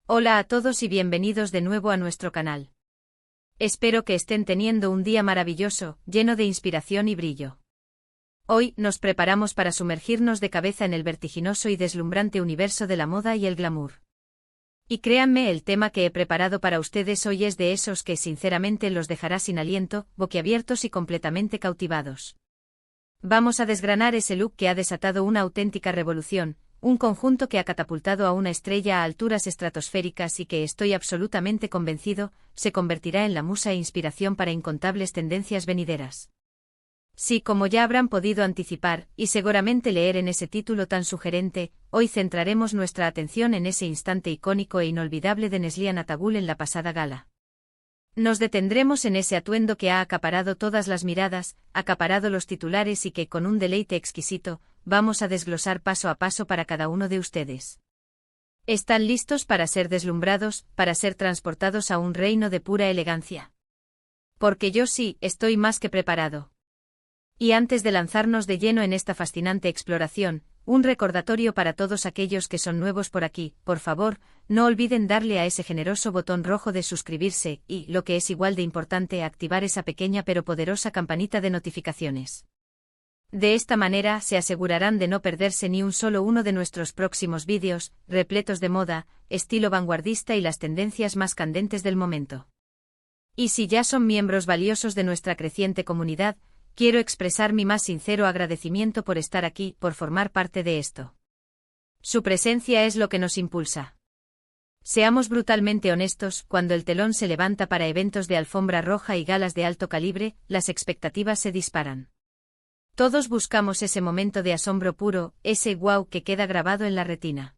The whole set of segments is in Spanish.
Hola a todos y bienvenidos de nuevo a nuestro canal. Espero que estén teniendo un día maravilloso, lleno de inspiración y brillo. Hoy nos preparamos para sumergirnos de cabeza en el vertiginoso y deslumbrante universo de la moda y el glamour. Y créanme, el tema que he preparado para ustedes hoy es de esos que sinceramente los dejará sin aliento, boquiabiertos y completamente cautivados. Vamos a desgranar ese look que ha desatado una auténtica revolución, un conjunto que ha catapultado a una estrella a alturas estratosféricas y que estoy absolutamente convencido, se convertirá en la musa e inspiración para incontables tendencias venideras. Sí, como ya habrán podido anticipar, y seguramente leer en ese título tan sugerente, hoy centraremos nuestra atención en ese instante icónico e inolvidable de Neslihan Atagul en la pasada gala. Nos detendremos en ese atuendo que ha acaparado todas las miradas, acaparado los titulares y que, con un deleite exquisito, vamos a desglosar paso a paso para cada uno de ustedes. ¿Están listos para ser deslumbrados, para ser transportados a un reino de pura elegancia? Porque yo sí, estoy más que preparado. Y antes de lanzarnos de lleno en esta fascinante exploración, un recordatorio para todos aquellos que son nuevos por aquí: por favor, no olviden darle a ese generoso botón rojo de suscribirse y, lo que es igual de importante, activar esa pequeña pero poderosa campanita de notificaciones. De esta manera se asegurarán de no perderse ni un solo uno de nuestros próximos vídeos, repletos de moda, estilo vanguardista y las tendencias más candentes del momento. Y si ya son miembros valiosos de nuestra creciente comunidad, quiero expresar mi más sincero agradecimiento por estar aquí, por formar parte de esto. Su presencia es lo que nos impulsa. Seamos brutalmente honestos, cuando el telón se levanta para eventos de alfombra roja y galas de alto calibre, las expectativas se disparan. Todos buscamos ese momento de asombro puro, ese wow que queda grabado en la retina.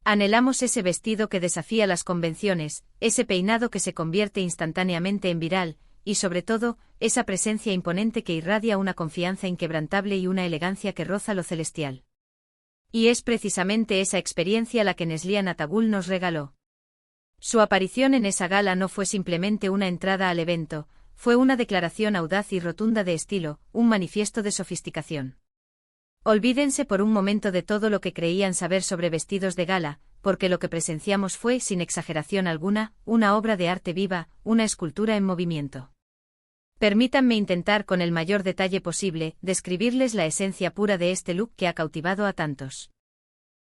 Anhelamos ese vestido que desafía las convenciones, ese peinado que se convierte instantáneamente en viral, y sobre todo, esa presencia imponente que irradia una confianza inquebrantable y una elegancia que roza lo celestial. Y es precisamente esa experiencia la que Neslihan Atagul nos regaló. Su aparición en esa gala no fue simplemente una entrada al evento, fue una declaración audaz y rotunda de estilo, un manifiesto de sofisticación. Olvídense por un momento de todo lo que creían saber sobre vestidos de gala, porque lo que presenciamos fue, sin exageración alguna, una obra de arte viva, una escultura en movimiento. Permítanme intentar con el mayor detalle posible describirles la esencia pura de este look que ha cautivado a tantos.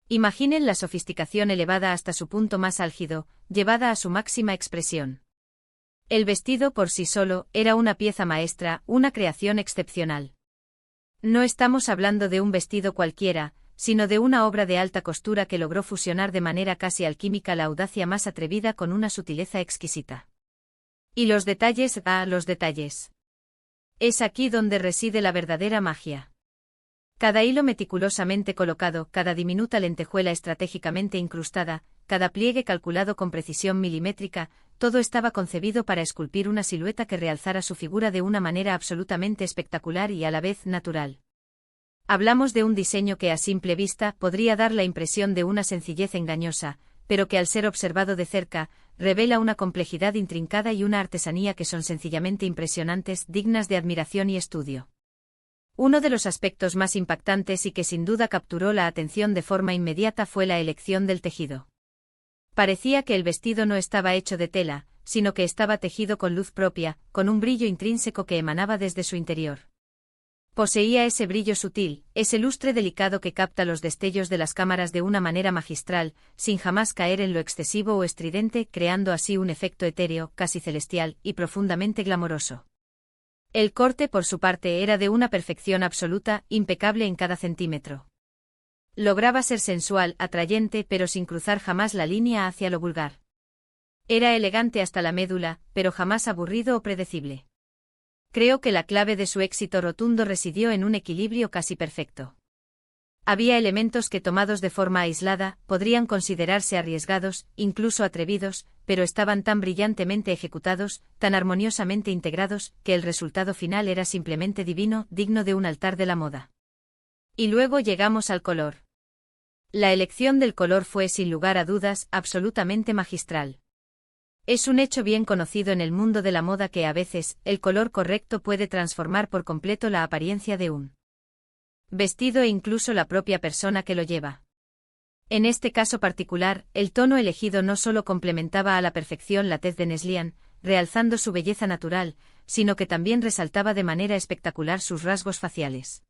Imaginen la sofisticación elevada hasta su punto más álgido, llevada a su máxima expresión. El vestido por sí solo era una pieza maestra, una creación excepcional. No estamos hablando de un vestido cualquiera, sino de una obra de alta costura que logró fusionar de manera casi alquímica la audacia más atrevida con una sutileza exquisita. Y los detalles, los detalles. Es aquí donde reside la verdadera magia. Cada hilo meticulosamente colocado, cada diminuta lentejuela estratégicamente incrustada, cada pliegue calculado con precisión milimétrica, todo estaba concebido para esculpir una silueta que realzara su figura de una manera absolutamente espectacular y a la vez natural. Hablamos de un diseño que a simple vista podría dar la impresión de una sencillez engañosa, pero que al ser observado de cerca, revela una complejidad intrincada y una artesanía que son sencillamente impresionantes, dignas de admiración y estudio. Uno de los aspectos más impactantes y que sin duda capturó la atención de forma inmediata fue la elección del tejido. Parecía que el vestido no estaba hecho de tela, sino que estaba tejido con luz propia, con un brillo intrínseco que emanaba desde su interior. Poseía ese brillo sutil, ese lustre delicado que capta los destellos de las cámaras de una manera magistral, sin jamás caer en lo excesivo o estridente, creando así un efecto etéreo, casi celestial, y profundamente glamoroso. El corte, por su parte, era de una perfección absoluta, impecable en cada centímetro. Lograba ser sensual, atrayente, pero sin cruzar jamás la línea hacia lo vulgar. Era elegante hasta la médula, pero jamás aburrido o predecible. Creo que la clave de su éxito rotundo residió en un equilibrio casi perfecto. Había elementos que, tomados de forma aislada, podrían considerarse arriesgados, incluso atrevidos, pero estaban tan brillantemente ejecutados, tan armoniosamente integrados, que el resultado final era simplemente divino, digno de un altar de la moda. Y luego llegamos al color. La elección del color fue, sin lugar a dudas, absolutamente magistral. Es un hecho bien conocido en el mundo de la moda que a veces, el color correcto puede transformar por completo la apariencia de un vestido e incluso la propia persona que lo lleva. En este caso particular, el tono elegido no solo complementaba a la perfección la tez de Neslihan, realzando su belleza natural, sino que también resaltaba de manera espectacular sus rasgos faciales.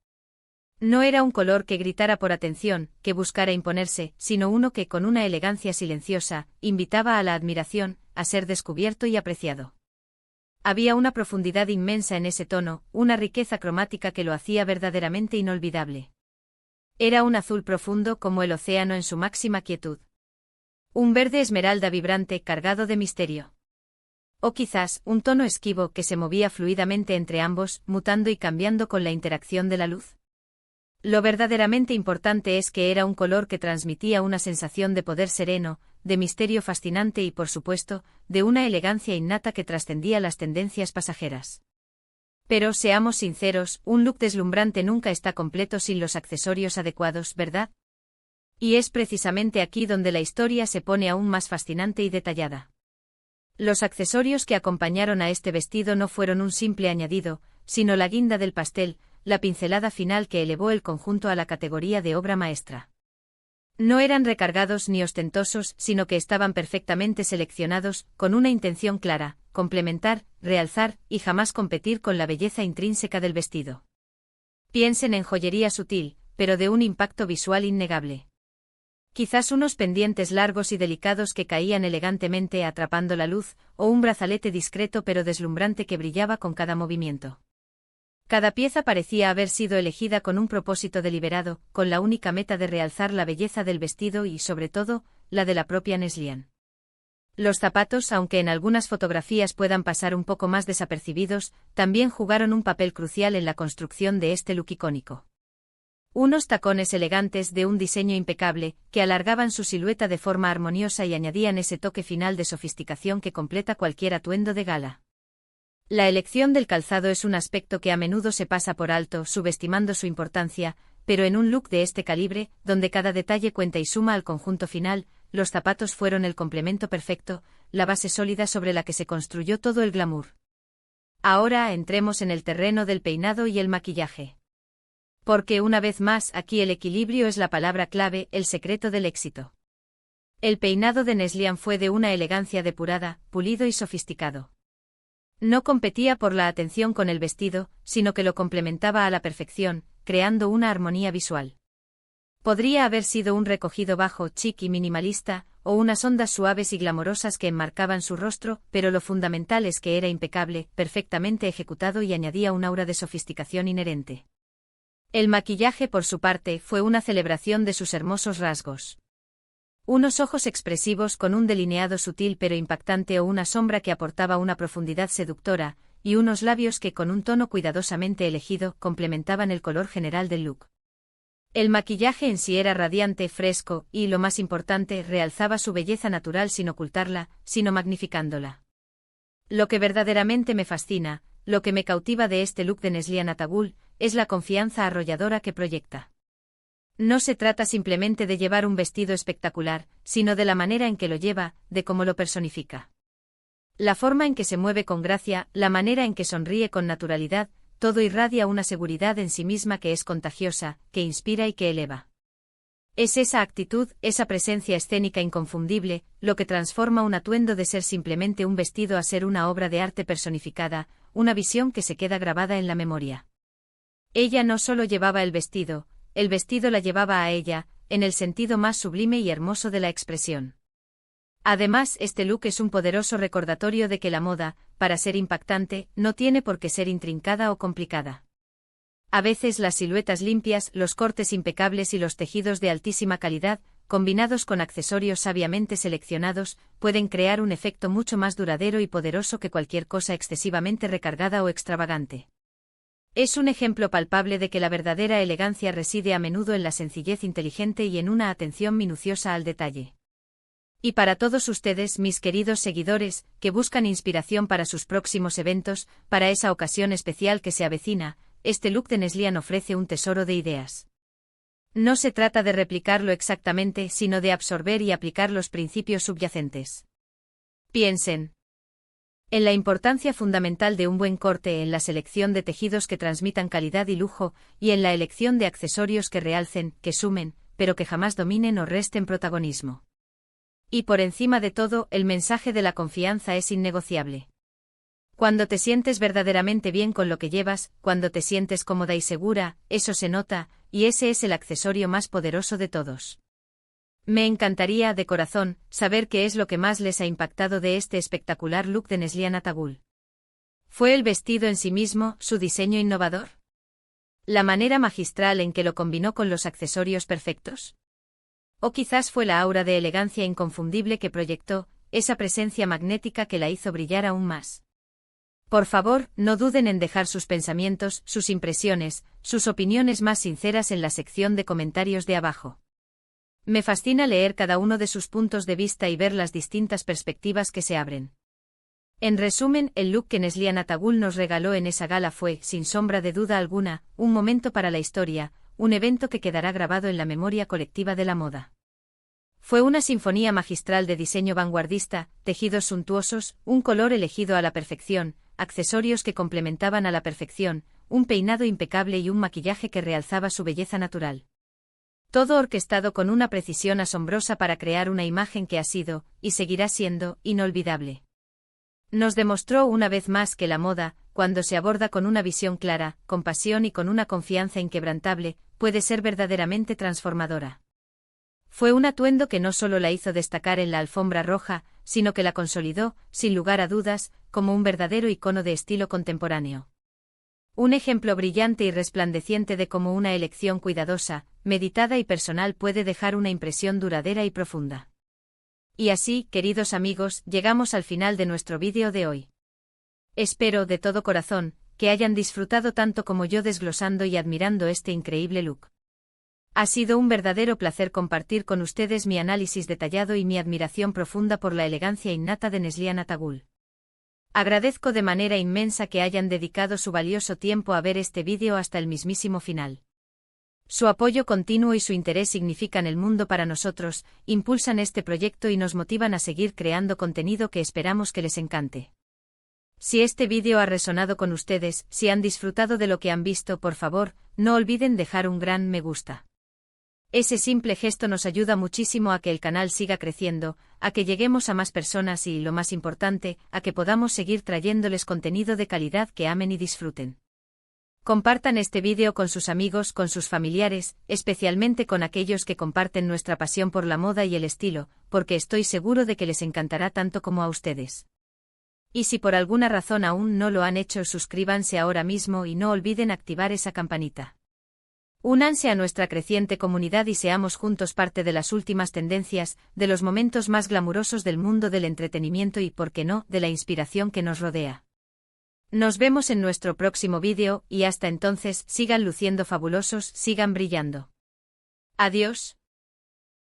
No era un color que gritara por atención, que buscara imponerse, sino uno que, con una elegancia silenciosa, invitaba a la admiración, a ser descubierto y apreciado. Había una profundidad inmensa en ese tono, una riqueza cromática que lo hacía verdaderamente inolvidable. Era un azul profundo como el océano en su máxima quietud. Un verde esmeralda vibrante cargado de misterio. O quizás, un tono esquivo que se movía fluidamente entre ambos, mutando y cambiando con la interacción de la luz. Lo verdaderamente importante es que era un color que transmitía una sensación de poder sereno, de misterio fascinante y, por supuesto, de una elegancia innata que trascendía las tendencias pasajeras. Pero, seamos sinceros, un look deslumbrante nunca está completo sin los accesorios adecuados, ¿verdad? Y es precisamente aquí donde la historia se pone aún más fascinante y detallada. Los accesorios que acompañaron a este vestido no fueron un simple añadido, sino la guinda del pastel, la pincelada final que elevó el conjunto a la categoría de obra maestra. No eran recargados ni ostentosos, sino que estaban perfectamente seleccionados, con una intención clara: complementar, realzar y jamás competir con la belleza intrínseca del vestido. Piensen en joyería sutil, pero de un impacto visual innegable. Quizás unos pendientes largos y delicados que caían elegantemente atrapando la luz, o un brazalete discreto pero deslumbrante que brillaba con cada movimiento. Cada pieza parecía haber sido elegida con un propósito deliberado, con la única meta de realzar la belleza del vestido y, sobre todo, la de la propia Neslihan. Los zapatos, aunque en algunas fotografías puedan pasar un poco más desapercibidos, también jugaron un papel crucial en la construcción de este look icónico. Unos tacones elegantes de un diseño impecable, que alargaban su silueta de forma armoniosa y añadían ese toque final de sofisticación que completa cualquier atuendo de gala. La elección del calzado es un aspecto que a menudo se pasa por alto, subestimando su importancia, pero en un look de este calibre, donde cada detalle cuenta y suma al conjunto final, los zapatos fueron el complemento perfecto, la base sólida sobre la que se construyó todo el glamour. Ahora entremos en el terreno del peinado y el maquillaje. Porque una vez más aquí el equilibrio es la palabra clave, el secreto del éxito. El peinado de Neslihan fue de una elegancia depurada, pulido y sofisticado. No competía por la atención con el vestido, sino que lo complementaba a la perfección, creando una armonía visual. Podría haber sido un recogido bajo, chic y minimalista, o unas ondas suaves y glamorosas que enmarcaban su rostro, pero lo fundamental es que era impecable, perfectamente ejecutado y añadía un aura de sofisticación inherente. El maquillaje, por su parte, fue una celebración de sus hermosos rasgos. Unos ojos expresivos con un delineado sutil pero impactante o una sombra que aportaba una profundidad seductora, y unos labios que con un tono cuidadosamente elegido complementaban el color general del look. El maquillaje en sí era radiante, fresco, y, lo más importante, realzaba su belleza natural sin ocultarla, sino magnificándola. Lo que verdaderamente me fascina, lo que me cautiva de este look de Neslihan Atagul, es la confianza arrolladora que proyecta. No se trata simplemente de llevar un vestido espectacular, sino de la manera en que lo lleva, de cómo lo personifica. La forma en que se mueve con gracia, la manera en que sonríe con naturalidad, todo irradia una seguridad en sí misma que es contagiosa, que inspira y que eleva. Es esa actitud, esa presencia escénica inconfundible, lo que transforma un atuendo de ser simplemente un vestido a ser una obra de arte personificada, una visión que se queda grabada en la memoria. Ella no solo llevaba el vestido la llevaba a ella, en el sentido más sublime y hermoso de la expresión. Además, este look es un poderoso recordatorio de que la moda, para ser impactante, no tiene por qué ser intrincada o complicada. A veces las siluetas limpias, los cortes impecables y los tejidos de altísima calidad, combinados con accesorios sabiamente seleccionados, pueden crear un efecto mucho más duradero y poderoso que cualquier cosa excesivamente recargada o extravagante. Es un ejemplo palpable de que la verdadera elegancia reside a menudo en la sencillez inteligente y en una atención minuciosa al detalle. Y para todos ustedes, mis queridos seguidores, que buscan inspiración para sus próximos eventos, para esa ocasión especial que se avecina, este look de Neslihan ofrece un tesoro de ideas. No se trata de replicarlo exactamente, sino de absorber y aplicar los principios subyacentes. Piensen en la importancia fundamental de un buen corte, en la selección de tejidos que transmitan calidad y lujo, y en la elección de accesorios que realcen, que sumen, pero que jamás dominen o resten protagonismo. Y por encima de todo, el mensaje de la confianza es innegociable. Cuando te sientes verdaderamente bien con lo que llevas, cuando te sientes cómoda y segura, eso se nota, y ese es el accesorio más poderoso de todos. Me encantaría, de corazón, saber qué es lo que más les ha impactado de este espectacular look de Neslihan Attagul. ¿Fue el vestido en sí mismo, su diseño innovador? ¿La manera magistral en que lo combinó con los accesorios perfectos? ¿O quizás fue la aura de elegancia inconfundible que proyectó, esa presencia magnética que la hizo brillar aún más? Por favor, no duden en dejar sus pensamientos, sus impresiones, sus opiniones más sinceras en la sección de comentarios de abajo. Me fascina leer cada uno de sus puntos de vista y ver las distintas perspectivas que se abren. En resumen, el look que Neslihan Attagul nos regaló en esa gala fue, sin sombra de duda alguna, un momento para la historia, un evento que quedará grabado en la memoria colectiva de la moda. Fue una sinfonía magistral de diseño vanguardista, tejidos suntuosos, un color elegido a la perfección, accesorios que complementaban a la perfección, un peinado impecable y un maquillaje que realzaba su belleza natural. Todo orquestado con una precisión asombrosa para crear una imagen que ha sido, y seguirá siendo, inolvidable. Nos demostró una vez más que la moda, cuando se aborda con una visión clara, con pasión y con una confianza inquebrantable, puede ser verdaderamente transformadora. Fue un atuendo que no solo la hizo destacar en la alfombra roja, sino que la consolidó, sin lugar a dudas, como un verdadero icono de estilo contemporáneo. Un ejemplo brillante y resplandeciente de cómo una elección cuidadosa, meditada y personal puede dejar una impresión duradera y profunda. Y así, queridos amigos, llegamos al final de nuestro vídeo de hoy. Espero, de todo corazón, que hayan disfrutado tanto como yo desglosando y admirando este increíble look. Ha sido un verdadero placer compartir con ustedes mi análisis detallado y mi admiración profunda por la elegancia innata de Neslihan Attagul. Agradezco de manera inmensa que hayan dedicado su valioso tiempo a ver este vídeo hasta el mismísimo final. Su apoyo continuo y su interés significan el mundo para nosotros, impulsan este proyecto y nos motivan a seguir creando contenido que esperamos que les encante. Si este vídeo ha resonado con ustedes, si han disfrutado de lo que han visto, por favor, no olviden dejar un gran me gusta. Ese simple gesto nos ayuda muchísimo a que el canal siga creciendo, a que lleguemos a más personas y, lo más importante, a que podamos seguir trayéndoles contenido de calidad que amen y disfruten. Compartan este vídeo con sus amigos, con sus familiares, especialmente con aquellos que comparten nuestra pasión por la moda y el estilo, porque estoy seguro de que les encantará tanto como a ustedes. Y si por alguna razón aún no lo han hecho, suscríbanse ahora mismo y no olviden activar esa campanita. Únanse a nuestra creciente comunidad y seamos juntos parte de las últimas tendencias, de los momentos más glamurosos del mundo del entretenimiento y, por qué no, de la inspiración que nos rodea. Nos vemos en nuestro próximo vídeo, y hasta entonces, sigan luciendo fabulosos, sigan brillando. Adiós.